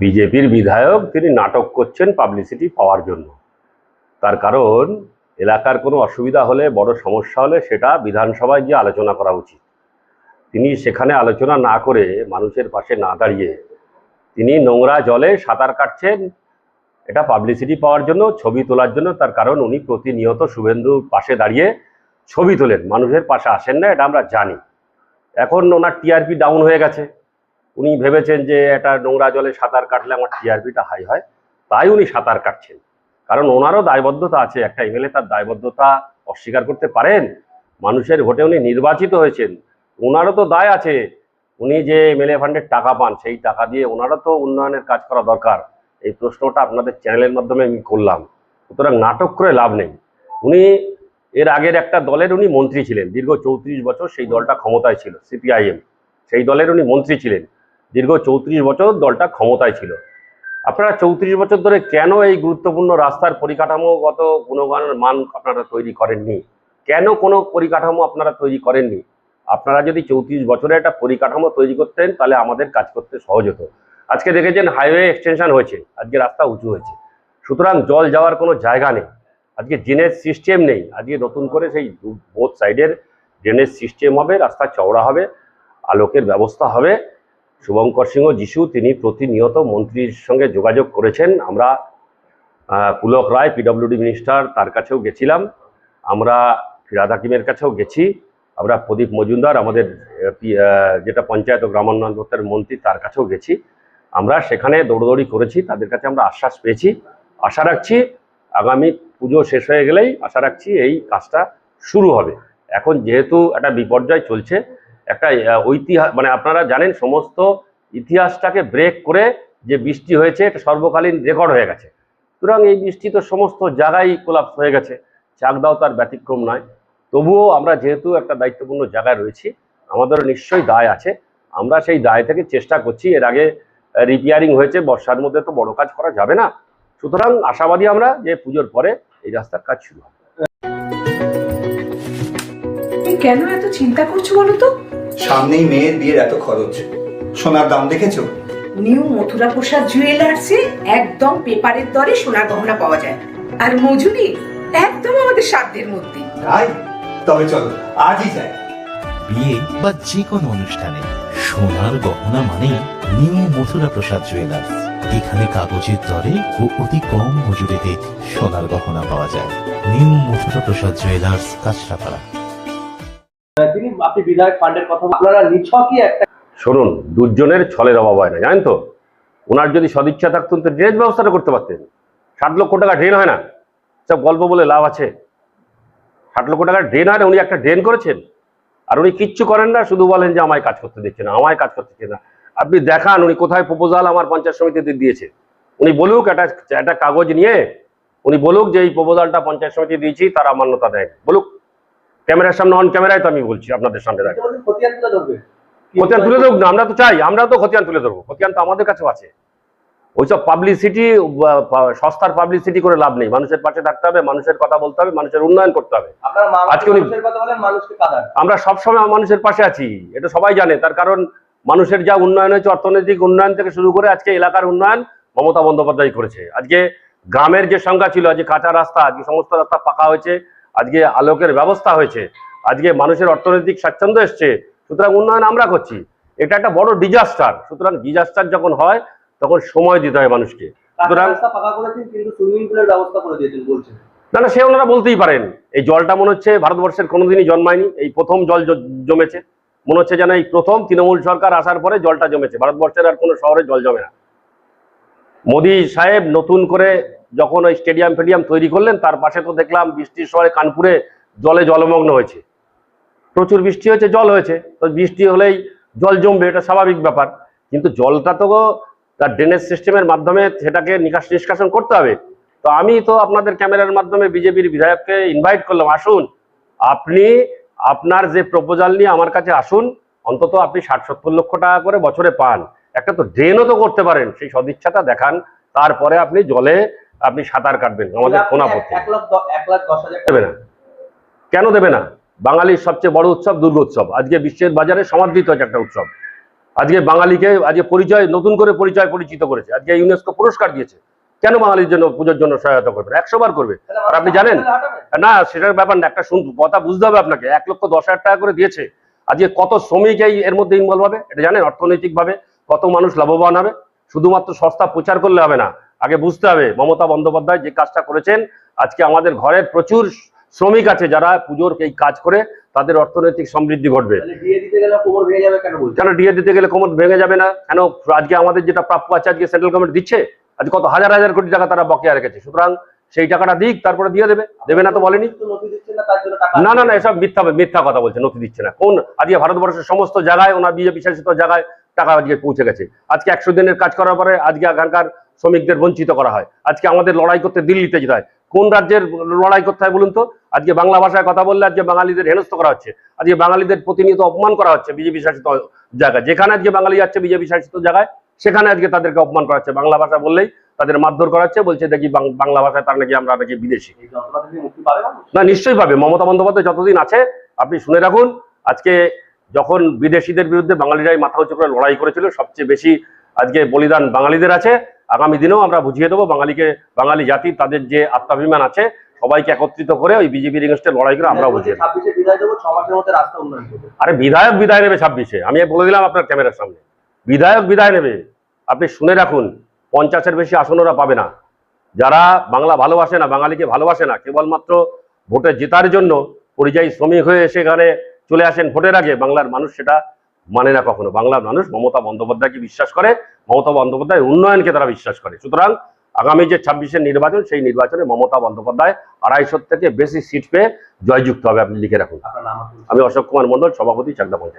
বিজেপির বিধায়ক তিনি নাটক করছেন পাবলিসিটি পাওয়ার জন্য। তার কারণ এলাকার কোনো অসুবিধা হলে, বড় সমস্যা হলে সেটা বিধানসভায় গিয়ে আলোচনা করা উচিত। তিনি সেখানে আলোচনা না করে, মানুষের পাশে না দাঁড়িয়ে তিনি নোংরা জলে সাঁতার কাটছেন, এটা পাবলিসিটি পাওয়ার জন্য, ছবি তোলার জন্য। তার কারণ উনি প্রতিনিয়ত শুভেন্দুর পাশে দাঁড়িয়ে ছবি তোলেন, মানুষের পাশে আসেন না, এটা আমরা জানি। এখন ওনার টিআরপি ডাউন হয়ে গেছে, উনি ভেবেছেন যে এটা নোংরা জলে সাঁতার কাটলে আমার টিআরপিটা হাই হয়, তাই উনি সাঁতার কাটছেন। কারণ ওনারও দায়বদ্ধতা আছে, একটা এমএলএ তার দায়বদ্ধতা অস্বীকার করতে পারেন? মানুষের ভোটে উনি নির্বাচিত হয়েছেন, ওনারও তো দায় আছে। উনি যে এমএলএ ফান্ডের টাকা পান, সেই টাকা দিয়ে ওনারও তো উন্নয়নের কাজ করা দরকার। এই প্রশ্নটা আপনাদের চ্যানেলের মাধ্যমে আমি করলাম। সুতরাং নাটক করে লাভ নেই। উনি এর আগের একটা দলের উনি মন্ত্রী ছিলেন, দীর্ঘ 34 বছর সেই দলটা ক্ষমতায় ছিল, সিপিআইএম, সেই দলের উনি মন্ত্রী ছিলেন, দীর্ঘ 34 বছর দলটা ক্ষমতায় ছিল। আপনারা 34 বছর ধরে কেন এই গুরুত্বপূর্ণ রাস্তার পরিকাঠামোগত গুণমানের মান আপনারা তৈরি করেননি? কেন কোনো পরিকাঠামো আপনারা তৈরি করেননি? আপনারা যদি 34 বছরে একটা পরিকাঠামো তৈরি করতেন, তাহলে আমাদের কাজ করতে সহজ হতো। আজকে দেখেছেন হাইওয়ে এক্সটেনশন হয়েছে, আজকে রাস্তা উঁচু হয়েছে। সুতরাং জল যাওয়ার কোনো জায়গা নেই, আজকে ড্রেনেজ সিস্টেম নেই। আজকে নতুন করে সেই বোথ সাইডের ড্রেনেজ সিস্টেম হবে, রাস্তা চওড়া হবে, আলোকের ব্যবস্থা হবে। শুভঙ্কর সিংহ যিশু তিনি প্রতিনিয়ত মন্ত্রীর সঙ্গে যোগাযোগ করেছেন। আমরা পুলক রায় পিডব্লিউডি মিনিস্টার, তার কাছেও গেছিলাম, আমরা ফিরাদ হাকিমের কাছেও গেছি, আমরা প্রদীপ মজুমদার আমাদের যেটা পঞ্চায়েত ও গ্রামোন্নয়ন দপ্তরের মন্ত্রী, তার কাছেও গেছি। আমরা সেখানে দৌড়দৌড়ি করেছি, তাদের কাছে আমরা আশ্বাস পেয়েছি। আশা রাখছি আগামী পুজো শেষ হয়ে গেলেই আশা রাখছি এই কাজটা শুরু হবে। এখন যেহেতু একটা বিপর্যয় চলছে, একটা ঐতিহাসিক, মানে আপনারা জানেন সমস্ত ইতিহাসটাকে ব্রেক করে যে বৃষ্টি হয়েছে, এটা সর্বকালীন রেকর্ড হয়ে গেছে। সুতরাং এই বৃষ্টি তো সমস্ত জায়গায় কোলাপস হয়ে গেছে, চাকদাও তার ব্যতিক্রম নয়। তবুও আমরা যেহেতু একটা দায়িত্বপূর্ণ জায়গায় রয়েছি, আমাদের নিশ্চয়ই দায় আছে। আমরা সেই দায় থেকে চেষ্টা করছি। এর আগে রিপেয়ারিং হয়েছে, বর্ষার মধ্যে তো বড় কাজ করা যাবে না। সুতরাং আশাবাদী আমরা যে পুজোর পরে এই রাস্তার কাজ শুরু হবে। কেন এত চিন্তা করছো বলো তো? সামনেই মেয়ের বিয়ের এত খরচ, সোনার দাম দেখেছো? নিউ মথুরা প্রসাদ জুয়েলার্সে একদম পেপারের দরে সোনার গহনা পাওয়া যায়, আর মজুরি একদম আমাদের সাধ্যের মধ্যে। তাই তবে চলো আজই যাই। বিয়ে বা যে কোনো অনুষ্ঠানে সোনার গহনা মানে নিউ মথুরা প্রসাদ জুয়েলার্স। এখানে কাগজের দরে ও অতি কম মজুরিতে সোনার গহনা পাওয়া যায়। নিউ মথুরা প্রসাদ জুয়েলার্স, কাঁচরাপাড়া। আপনি বিধায়ক ফান্ডের কথা আপনারা নিছকই একটা শুনুন, দুজনের ছলের অভাব হয় না, জানেন তো। ওনার যদি সদিচ্ছা থাকতেন তো ড্রেনেজ ব্যবস্থাটা করতে পারতেন। 60 লক্ষ টাকা ড্রেন হয় না, সব গল্প বলে লাভ আছে। 60 লক্ষ টাকা ড্রেন হয় না, উনি একটা ড্রেন করেছেন। আর উনি কিচ্ছু করেন না, শুধু বলেন যে আমায় কাজ করতে দিচ্ছে না, আমায় কাজ করতে দিচ্ছে না। আপনি দেখান উনি কোথায় প্রপোজাল আমার পঞ্চায়েত সমিতিতে দিয়েছে। উনি বলুক, একটা কাগজ নিয়ে উনি বলুক যে এই প্রপোজালটা পঞ্চায়েত সমিতি দিয়েছি, তারা মান্যতা দেয়, বলুক। ক্যামেরার সামনে, অন ক্যামেরায় তো আমি বলছি আপনাদের সামনে, দেখেন খতিয়ান তুলে ধরবে। খতিয়ান তুলে ধরুক না, আমরা তো চাই, আমরা তো খতিয়ান তুলে ধরবো। খতিয়ান তো আমাদের কাছেও আছে। ওইসব পাবলিসিটি, সস্তার পাবলিসিটি করে লাভ নেই। মানুষের পাশে থাকতে হবে, মানুষের কথা বলতে হবে, মানুষের উন্নয়ন করতে হবে। আজকে আমরা সবসময় মানুষের পাশে আছি, এটা সবাই জানে। তার কারণ মানুষের যা উন্নয়ন হয়েছে, অর্থনৈতিক উন্নয়ন থেকে শুরু করে আজকে এলাকার উন্নয়ন মমতা বন্দ্যোপাধ্যায় করেছে। আজকে গ্রামের যে সংখ্যা ছিল, আজকে কাঁচা রাস্তা, আজকে সমস্ত রাস্তা পাকা হয়েছে, আজকে আলোকের ব্যবস্থা হয়েছে, আজকে মানুষের অর্থনৈতিক স্বাচ্ছন্দ্য এসছে। সুতরাং উন্নয়ন আমরা করছি। এটা একটা বড় ডিজাস্টার। সুতরাং ডিজাস্টার যখন হয় তখন সময় দিতে হয় মানুষকে। সুতরাং না না, সে ওনারা বলতেই পারেন। এই জলটা মনে হচ্ছে ভারতবর্ষের কোনোদিনই জন্মায়নি, এই প্রথম জল জমেছে। মনে হচ্ছে যেন এই প্রথম তৃণমূল সরকার আসার পরে জলটা জমেছে। ভারতবর্ষের আর কোনো শহরে জল জমে না। মোদী সাহেব নতুন করে যখন ওই স্টেডিয়াম ফেডিয়াম তৈরি করলেন, তার পাশে তো দেখলাম বৃষ্টির সময় কানপুরে জলে জলমগ্ন হয়েছে। প্রচুর বৃষ্টি হয়েছে, জল হয়েছে, তো বৃষ্টি হলেই জল জমবে, এটা স্বাভাবিক ব্যাপার। কিন্তু জলটা তো তার ড্রেনেজ সিস্টেমের মাধ্যমে সেটাকে নিষ্কাশন করতে হবে। তো আমি তো আপনাদের ক্যামেরার মাধ্যমে বিজেপির বিধায়ককে ইনভাইট করলাম, আসুন আপনি আপনার যে প্রপোজাল নিয়ে আমার কাছে আসুন। অন্তত আপনি 60-70 লক্ষ টাকা করে বছরে পান, একটা তো ড্রেনও তো করতে পারেন, সেই সদিচ্ছাটা দেখান। তারপরে আপনি জলে আপনি সাঁতার কাটবেন। আমাদের কোনা পড়তে দেবে না, কেন দেবে না? বাঙালির সবচেয়ে বড় উৎসব দুর্গোৎসব, আজকে বিশ্বের বাজারে সমাদৃত হচ্ছে একটা উৎসব। আজকে বাঙালিকে আজকে পরিচয় নতুন করে পরিচিত করেছে, আজকে ইউনেস্কো পুরস্কার দিয়েছে। কেন বাঙালির জন্য পুজোর জন্য সহায়তা করবে না? 100 বার করবে। আর আপনি জানেন না, সেটার ব্যাপার না, একটা কথা বুঝতে হবে আপনাকে। 1,10,000 টাকা করে দিয়েছে। আজকে কত শ্রমিক এর মধ্যে ইনভলভ হবে এটা জানেন? অর্থনৈতিকভাবে কত মানুষ লাভবান হবে। শুধুমাত্র সস্তা প্রচার করলে হবে না, আগে বুঝতে হবে মমতা বন্দ্যোপাধ্যায় যে কাজটা করেছেন। আজকে আমাদের ঘরের প্রচুর শ্রমিক আছে যারা পুজোর এই কাজ করে তাদের অর্থনৈতিক সমৃদ্ধি ঘটবে। ডিএ দিতে গেলে কোমর ভেঙে যাবে কেন বলছেন? কেন ডিএ দিতে গেলে কোমর ভেঙে যাবে না? কেন? আজকে আমাদের যেটা প্রাপ্য আছে আজকে সেন্ট্রাল গভর্নমেন্ট দিচ্ছে। আজ কত হাজার হাজার কোটি টাকা তারা বকেয়া রেখেছে, সুতরাং সেই টাকাটা দিক, তারপরে দিয়ে দেবে না তো বলেনি। নথি দিচ্ছে না তার জন্য টাকা? না, এসব মিথ্যা কথা বলছে। নথি দিচ্ছে না কোন? আজকে ভারতবর্ষের সমস্ত জায়গায় ওনার বিজেপি শাসিত জায়গায় টাকা আজকে পৌঁছে গেছে। আজকে 100 দিনের কাজ করার পরে আজকে এখানকার শ্রমিকদের বঞ্চিত করা হয়। আজকে আমাদের লড়াই করতে দিল্লিতে যেতে হয়। কোন রাজ্যের লড়াই করতে হয় বলুন তো? আজকে বাংলা ভাষায় কথা বললে আজকে বাঙালিদের হেনস্থ করা হচ্ছে, আজকে বাঙালিদের প্রতিনিয়ত অপমান করা হচ্ছে বিজেপি শাসিত জায়গায়। যেখানে আজকে বাঙালি যাচ্ছে বিজেপি শাসিত জায়গায়, সেখানে আজকে তাদেরকে অপমান করা হচ্ছে। বাংলা ভাষা বললেই তাদের মারধর করা হচ্ছে, বলছে দেখি বাংলা ভাষায় তার নাকি আমরা নাকি বিদেশি। এই যন্ত্রণা থেকে মুক্তি পাবে না? না, নিশ্চয়ই পাবে। মমতা বন্দ্যোপাধ্যায় যতদিন আছে, আপনি শুনে রাখুন, আজকে যখন বিদেশিদের বিরুদ্ধে বাঙালিরাই মাথা উঁচু করে লড়াই করেছিল, সবচেয়ে বেশি আজকে বলিদান বাঙালিদের আছে। আগামী দিনেও আমরা বুঝিয়ে দেবো বাঙালি জাতি তাদের যে আত্মাভিমান আছে, সবাইকে একত্রিত করে ওই বিজেপির এগেইনস্টে লড়াই করে আমরা বুঝিয়ে দেবো। 26-এ বিদায় দেবো, 6 মাসের মধ্যে রাস্তা উন্নয়ন করবে। আরে বিধায়ক বিদায় নেবে 26-এ, আমি বলে দিলাম আপনার ক্যামেরার সামনে, বিধায়ক বিদায় নেবে। আপনি শুনে রাখুন, 50-এর বেশি আসন ওরা পাবে না। যারা বাংলা ভালোবাসে না, বাঙালিকে ভালোবাসে না, কেবলমাত্র ভোটে জেতার জন্য পরিযায়ী শ্রমিক হয়ে সেখানে চলে আসেন ভোটের আগে, বাংলার মানুষ সেটা মানে না কখনো। বাংলার মানুষ মমতা বন্দ্যোপাধ্যায়কে বিশ্বাস করে, মমতা বন্দ্যোপাধ্যায়ের উন্নয়নকে তারা বিশ্বাস করে। সুতরাং আগামী যে 26-এর নির্বাচন, সেই নির্বাচনে মমতা বন্দ্যোপাধ্যায় 250 থেকে বেশি সিট পেয়ে জয়যুক্ত হবে। আপনি লিখে রাখুন। আপনার নাম? আমি অশোক কুমার মণ্ডল, সভাপতি, চাকদা পঞ্চায়েত।